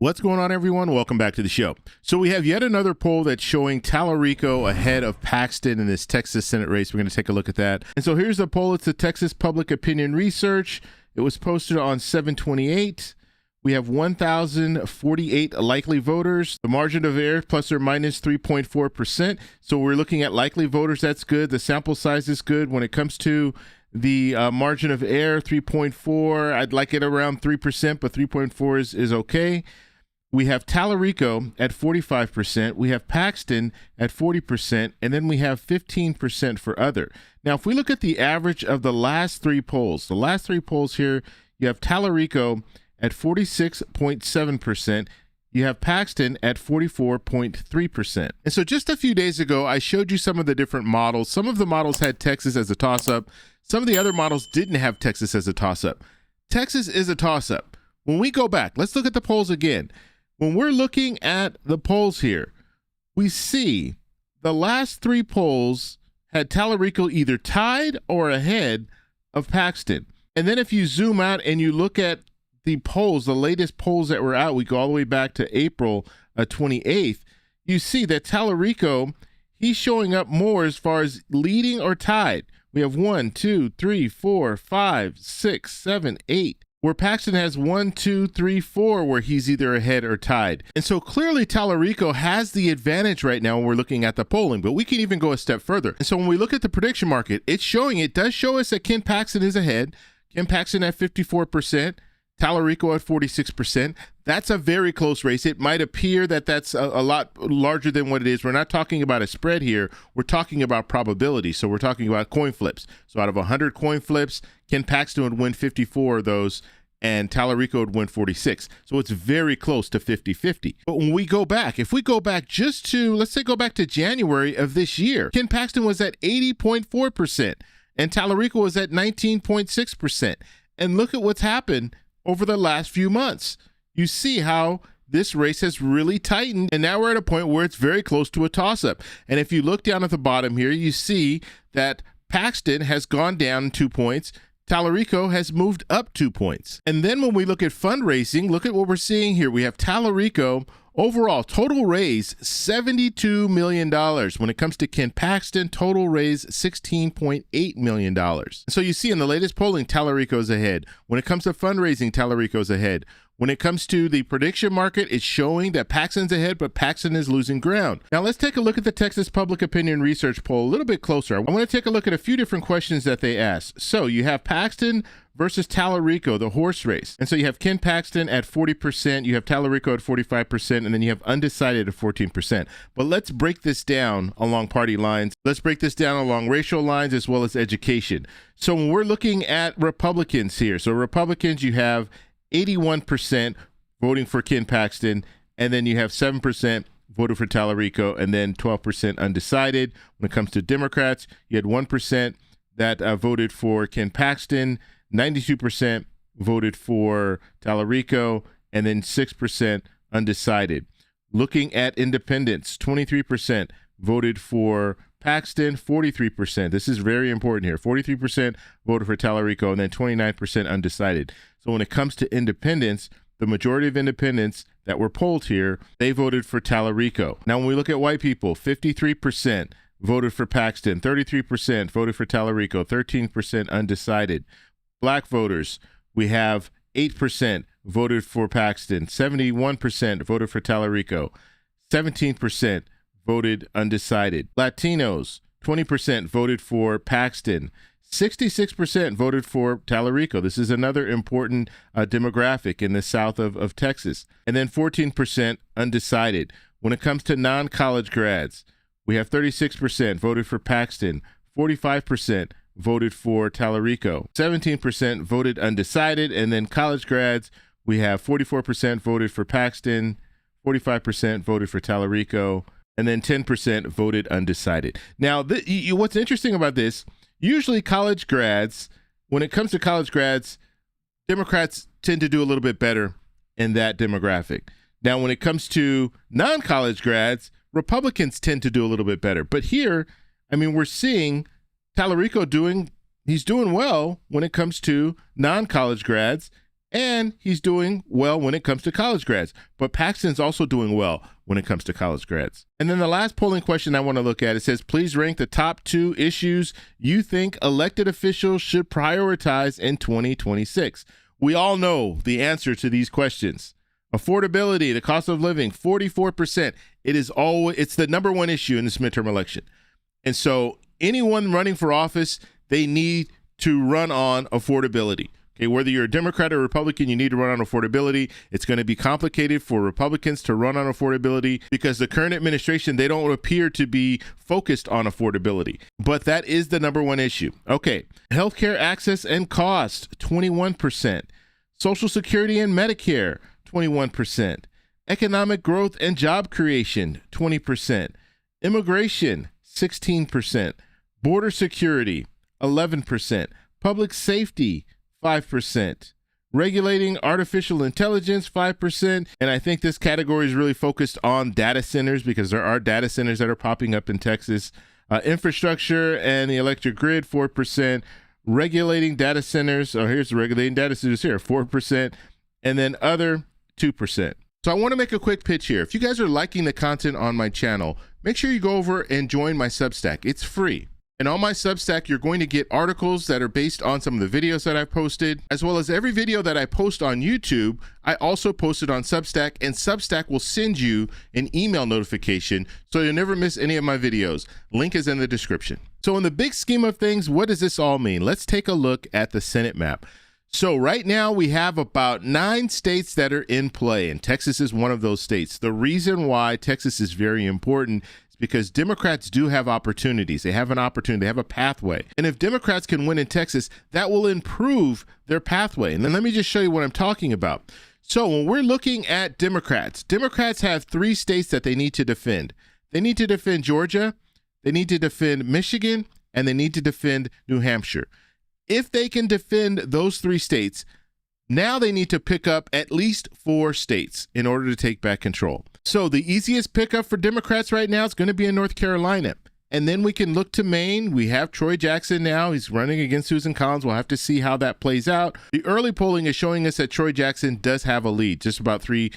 What's going on, everyone? Welcome back to the show. So we have yet another poll that's showing Talarico ahead of Paxton in this Texas Senate race. We're going to take a look at that. And so here's the poll. It's the Texas Public Opinion Research. It was posted on 7/28. We have 1,048 likely voters. The margin of error plus or minus 3.4%. So we're looking at likely voters. That's good. The sample size is good. When it comes to the margin of error, 3.4. I'd like it around 3%, but 3.4 is okay. We have Talarico at 45%. We have Paxton at 40%. And then we have 15% for other. Now, if we look at the average of the last three polls, here, you have Talarico at 46.7%. You have Paxton at 44.3%. And so just a few days ago, I showed you some of the different models. Some of the models had Texas as a toss-up. Some of the other models didn't have Texas as a toss-up. Texas is a toss-up. When we go back, let's look at the polls again. When we're looking at the polls here, we see the last three polls had Talarico either tied or ahead of Paxton. And then if you zoom out and you look at the polls, the latest polls that were out, we go all the way back to April 28th, you see that Talarico, he's showing up more as far as leading or tied. We have 1, 2, 3, 4, 5, 6, 7, 8. Where Paxton has 1, 2, 3, 4, where he's either ahead or tied. And so clearly Talarico has the advantage right now when we're looking at the polling, but we can even go a step further. And so when we look at the prediction market, it does show us that Ken Paxton is ahead. Ken Paxton at 54%. Talarico at 46%. That's a very close race. It might appear that that's a lot larger than what it is. We're not talking about a spread here. We're talking about probability. So we're talking about coin flips. So out of 100 coin flips, Ken Paxton would win 54 of those, and Talarico would win 46. So it's very close to 50-50. But when we go back, if we go back just to, let's say go back to January of this year, Ken Paxton was at 80.4%, and Talarico was at 19.6%. And look at what's happened over the last few months. You see how this race has really tightened, and now we're at a point where it's very close to a toss-up. And if you look down at the bottom here, you see that Paxton has gone down 2 points. Talarico has moved up 2 points. And then when we look at fundraising, look at what we're seeing here. We have Talarico overall total raise $72 million. When it comes to Ken Paxton, total raise $16.8 million. So you see in the latest polling, Talarico's ahead. When it comes to fundraising, Talarico's ahead. When it comes to the prediction market, it's showing that Paxton's ahead, but Paxton is losing ground. Now let's take a look at the Texas Public Opinion Research poll a little bit closer. I want to take a look at a few different questions that they asked. So you have Paxton versus Talarico, the horse race. And so you have Ken Paxton at 40%, you have Talarico at 45%, and then you have undecided at 14%. But let's break this down along party lines. Let's break this down along racial lines as well as education. So when we're looking at Republicans here, so Republicans, you have 81% voting for Ken Paxton, and then you have 7% voted for Talarico, and then 12% undecided. When it comes to Democrats, you had 1% that voted for Ken Paxton, 92% voted for Talarico, and then 6% undecided. Looking at independents, 23% voted for Paxton, 43%. This is very important here. 43% voted for Talarico, and then 29% undecided. So when it comes to independents, the majority of independents that were polled here, they voted for Talarico. Now, when we look at white people, 53% voted for Paxton, 33% voted for Talarico, 13% undecided. Black voters, we have 8% voted for Paxton, 71% voted for Talarico, 17% voted undecided. Latinos, 20% voted for Paxton, 66% voted for Talarico. This is another important demographic in the south of Texas. And then 14% undecided. When it comes to non-college grads, we have 36% voted for Paxton, 45% voted for Talarico, 17% voted undecided, and then college grads, we have 44% voted for Paxton, 45% voted for Talarico, and then 10% voted undecided. Now, what's interesting about this, usually college grads, when it comes to college grads, Democrats tend to do a little bit better in that demographic. Now, when it comes to non-college grads, Republicans tend to do a little bit better. But here, I mean, we're seeing Talarico doing well when it comes to non-college grads, And he's doing well when it comes to college grads. But Paxton's also doing well when it comes to college grads. And then the last polling question I want to look at, it says, please rank the top 2 issues you think elected officials should prioritize in 2026. We all know the answer to these questions. Affordability, the cost of living, 44%. It's the number 1 issue in this midterm election. And so anyone running for office, they need to run on affordability. Okay, whether you're a Democrat or Republican, you need to run on affordability. It's going to be complicated for Republicans to run on affordability because the current administration, they don't appear to be focused on affordability. But that is the number 1 issue. Okay, healthcare access and cost, 21%. Social Security and Medicare, 21%. Economic growth and job creation, 20%. Immigration, 16%. Border security, 11%. Public safety, 5%. Regulating artificial intelligence, 5%. And I think this category is really focused on data centers because there are data centers that are popping up in Texas. Infrastructure and the electric grid, 4%. Regulating data centers, here's the regulating data centers here, 4%. And then other, 2%. So I want to make a quick pitch here. If you guys are liking the content on my channel, make sure you go over and join my Substack. It's free. And on my Substack, you're going to get articles that are based on some of the videos that I've posted, as well as every video that I post on YouTube, I also post it on Substack, and Substack will send you an email notification so you'll never miss any of my videos. Link is in the description. So in the big scheme of things, what does this all mean? Let's take a look at the Senate map. So right now we have about 9 states that are in play, and Texas is one of those states. The reason why Texas is very important is because Democrats do have opportunities. They have an opportunity. They have a pathway. And if Democrats can win in Texas, that will improve their pathway. And then let me just show you what I'm talking about. So when we're looking at Democrats have 3 states that they need to defend. They need to defend Georgia, they need to defend Michigan, and they need to defend New Hampshire. If they can defend those 3 states, now they need to pick up at least 4 states in order to take back control. So the easiest pickup for Democrats right now is going to be in North Carolina. And then we can look to Maine. We have Troy Jackson now. He's running against Susan Collins. We'll have to see how that plays out. The early polling is showing us that Troy Jackson does have a lead, just about 3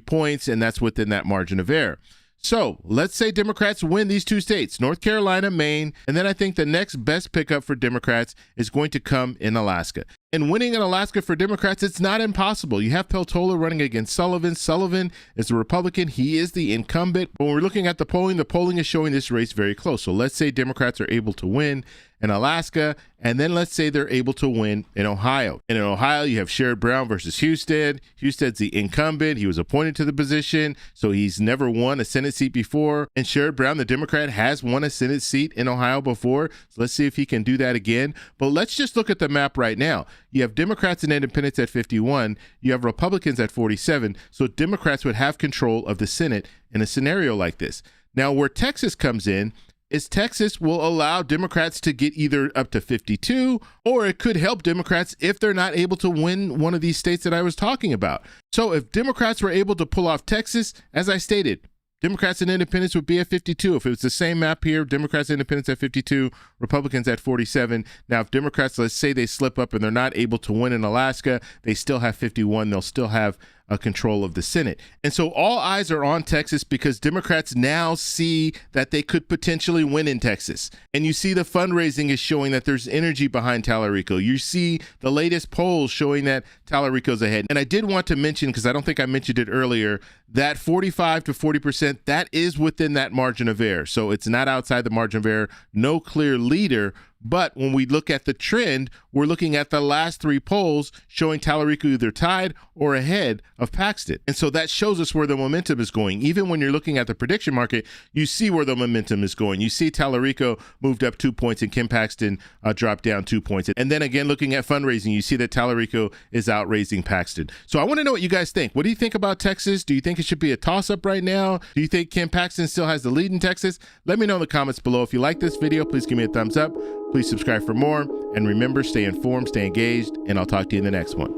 points, and that's within that margin of error. So let's say Democrats win these 2 states, North Carolina, Maine, and then I think the next best pickup for Democrats is going to come in Alaska. And winning in Alaska for Democrats, it's not impossible. You have Peltola running against Sullivan. Sullivan is a Republican. He is the incumbent. But when we're looking at the polling is showing this race very close. So let's say Democrats are able to win in Alaska, and then let's say they're able to win in Ohio. And in Ohio, you have Sherrod Brown versus Husted. Husted's the incumbent. He was appointed to the position, so he's never won a Senate seat before. And Sherrod Brown, the Democrat, has won a Senate seat in Ohio before. So let's see if he can do that again. But let's just look at the map right now. You have Democrats and independents at 51. You have Republicans at 47. So Democrats would have control of the Senate in a scenario like this. Now, where Texas comes in is Texas will allow Democrats to get either up to 52, or it could help Democrats if they're not able to win one of these states that I was talking about. So if Democrats were able to pull off Texas, as I stated, Democrats and independents would be at 52. If it was the same map here, Democrats and independents at 52, Republicans at 47. Now, if Democrats, let's say they slip up and they're not able to win in Alaska, they still have 51. They'll still have control of the Senate. And so all eyes are on Texas because Democrats now see that they could potentially win in Texas. And you see the fundraising is showing that there's energy behind Talarico. You see the latest polls showing that Talarico's ahead. And I did want to mention, because I don't think I mentioned it earlier, that 45 to 40%, that is within that margin of error. So it's not outside the margin of error, no clear leader. But when we look at the trend, we're looking at the last 3 polls showing Talarico either tied or ahead of Paxton. And so that shows us where the momentum is going. Even when you're looking at the prediction market, you see where the momentum is going. You see Talarico moved up 2 points and Ken Paxton dropped down 2 points. And then again, looking at fundraising, you see that Talarico is outraising Paxton. So I want to know what you guys think. What do you think about Texas? Do you think it should be a toss-up right now? Do you think Ken Paxton still has the lead in Texas? Let me know in the comments below. If you like this video, please give me a thumbs up. Please subscribe for more. And remember, stay informed, stay engaged, and I'll talk to you in the next one.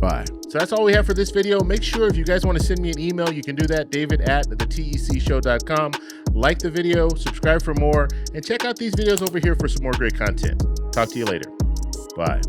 Bye. So that's all we have for this video. Make sure if you guys want to send me an email, you can do that, david@thetecshow.com. Like the video, subscribe for more, and check out these videos over here for some more great content. Talk to you later. Bye.